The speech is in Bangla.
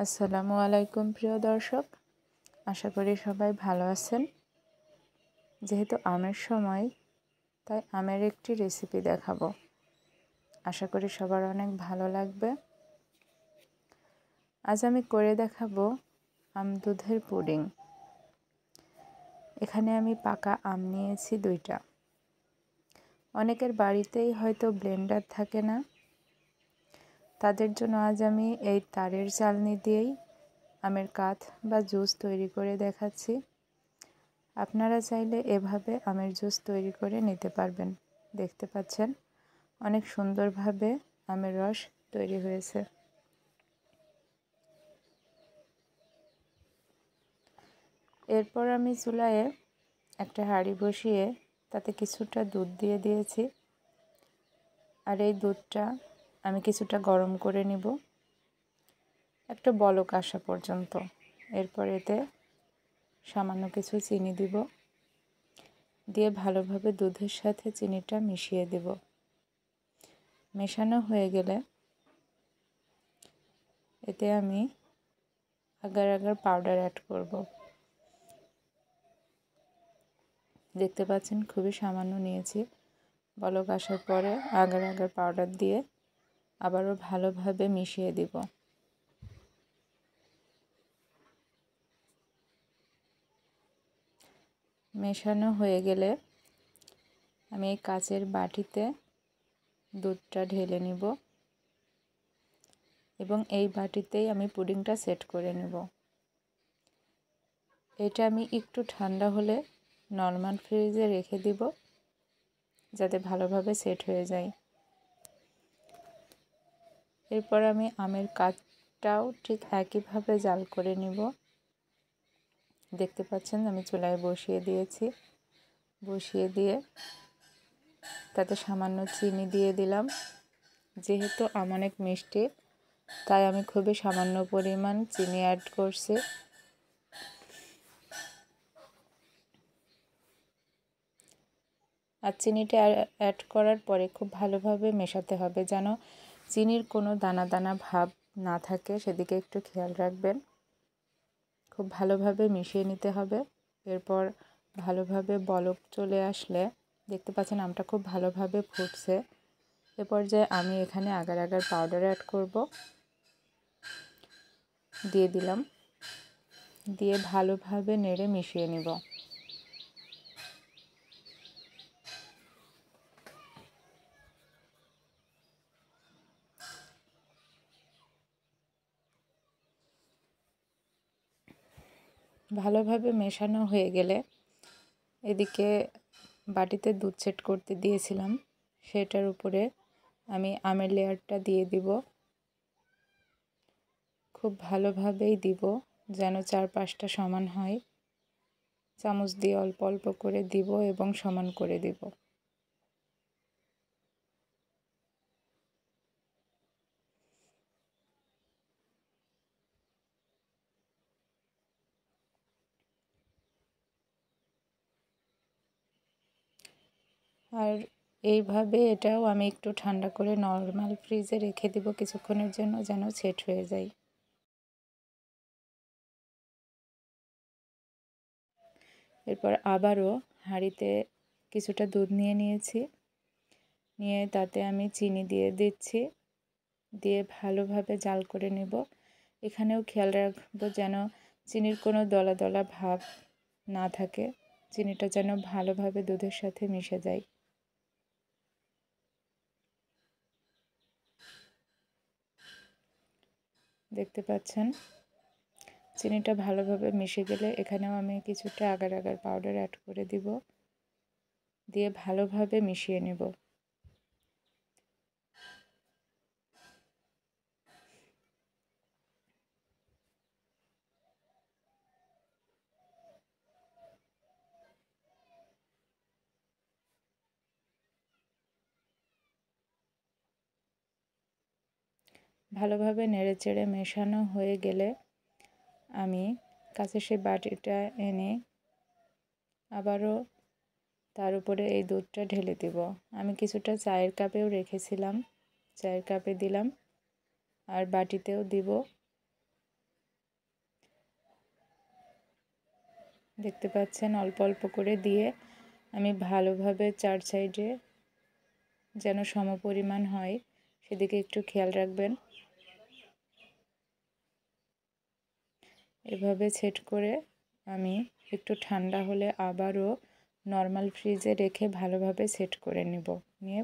আসসালামু আলাইকুম প্রিয় দর্শক, আশা করি সবাই ভালো আছেন। যেহেতু আমের সময়, তাই আমের একটি রেসিপি দেখাবো। আশা করি সবার অনেক ভালো লাগবে। আজ আমি করে দেখাবো আম দুধের পুডিং। এখানে আমি পাকা আম নিয়েছি 2টা। অনেকের বাড়িতেই হয়তো ব্লেন্ডার থাকে না, তাদের জন্য আজ আমি এই তারের চালনি দিয়েই আমের কাঠ বা জুস তৈরি করে দেখাচ্ছি। আপনারা চাইলে এভাবে আমের জুস তৈরি করে নিতে পারবেন। দেখতে পাচ্ছেন অনেক সুন্দরভাবে আমের রস তৈরি হয়েছে। এরপর আমি চুলায় একটা হাঁড়ি বসিয়ে তাতে কিছুটা দুধ দিয়ে দিয়েছি, আর এই দুধটা আমি কিছুটা গরম করে নিব একটা বলক আসা পর্যন্ত। এরপর এতে সামান্য কিছু চিনি দিব, দিয়ে ভালোভাবে দুধের সাথে চিনিটা মিশিয়ে দেব। মেশানো হয়ে গেলে এতে আমি আগার আগার পাউডার অ্যাড করব। দেখতে পাচ্ছেন খুবই সামান্য নিয়েছি। বলক আসার পরে আগার আগার পাউডার দিয়ে আবারও ভালোভাবে মিশিয়ে দিব। মেশানো হয়ে গেলে আমি এই কাচের বাটিতে দুধটা ঢেলে নিব এবং এই বাটিতেই আমি পুডিংটা সেট করে নেব। এটা আমি একটু ঠান্ডা হলে নর্মাল ফ্রিজে রেখে দিব, যাতে ভালোভাবে সেট হয়ে যায়। এরপর আমি আমের কাঠটাও ঠিক একইভাবে জাল করে নিব। দেখতে পাচ্ছেন আমি চুলায় বসিয়ে দিয়েছি। বসিয়ে দিয়ে তাতে সামান্য চিনি দিয়ে দিলাম। যেহেতু আম অনেক মিষ্টি, তাই আমি খুবই সামান্য পরিমাণ চিনি অ্যাড করছি। আর চিনিটা অ্যাড করার পরে খুব ভালোভাবে মেশাতে হবে, যেন চিনির কোনো দানা দানা ভাব না থাকে, সেদিকে একটু খেয়াল রাখবেন। খুব ভালোভাবে মিশিয়ে নিতে হবে। এরপর ভালোভাবে বলক চলে আসলে দেখতে পাচ্ছেন আমটা খুব ভালোভাবে ফুটছে। এ পর্যায়ে আমি এখানে আগার আগার পাউডার অ্যাড করব। দিয়ে দিলাম, দিয়ে ভালোভাবে নেড়ে মিশিয়ে নিব। ভালোভাবে মেশানো হয়ে গেলে এদিকে বাটিতে দুধ সেট করতে দিয়েছিলাম, সেটার উপরে আমি আমের লেয়ারটা দিয়ে দিব। খুব ভালোভাবেই দিব, যেন চারপাশটা সমান হয়। চামচ দিয়ে অল্প অল্প করে দিব এবং সমান করে দিব। আর এইভাবে এটাও আমি একটু ঠান্ডা করে নর্মাল ফ্রিজে রেখে দিব কিছুক্ষণের জন্য, যেন সেট হয়ে যায়। এরপর আবারও হাঁড়িতে কিছুটা দুধ নিয়ে নিয়েছি, নিয়ে তাতে আমি চিনি দিয়ে দিচ্ছি, দিয়ে ভালোভাবে জাল করে নেব। এখানেও খেয়াল রাখবো যেন চিনির কোনো দলা দলা ভাব না থাকে, চিনিটা যেন ভালোভাবে দুধের সাথে মিশে যায়। দেখতে পাচ্ছেন চিনিটা ভালোভাবে মিশে গেলে এখানেও আমি কিছুটা আগার আগার পাউডার অ্যাড করে দিব, দিয়ে ভালোভাবে মিশিয়ে নেব। ভালোভাবে নেড়েচেড়ে মেশানো হয়ে গেলে আমি কাছে সেই বাটিটা এনে আবারও তার উপরে এই দুধটা ঢেলে দিব। আমি কিছুটা চায়ের কাপেও রেখেছিলাম, চায়ের কাপে দিলাম আর বাটিতেও দিব। দেখতে পাচ্ছেন অল্প অল্প করে দিয়ে আমি ভালোভাবে চার সাইডে যেন সমপরিমাণ হয় সেদিকে একটু খেয়াল রাখবেন। এভাবে সেট করে আমি একটু ঠান্ডা হলে আবারও নর্মাল ফ্রিজে রেখে ভালোভাবে সেট করে নিয়ে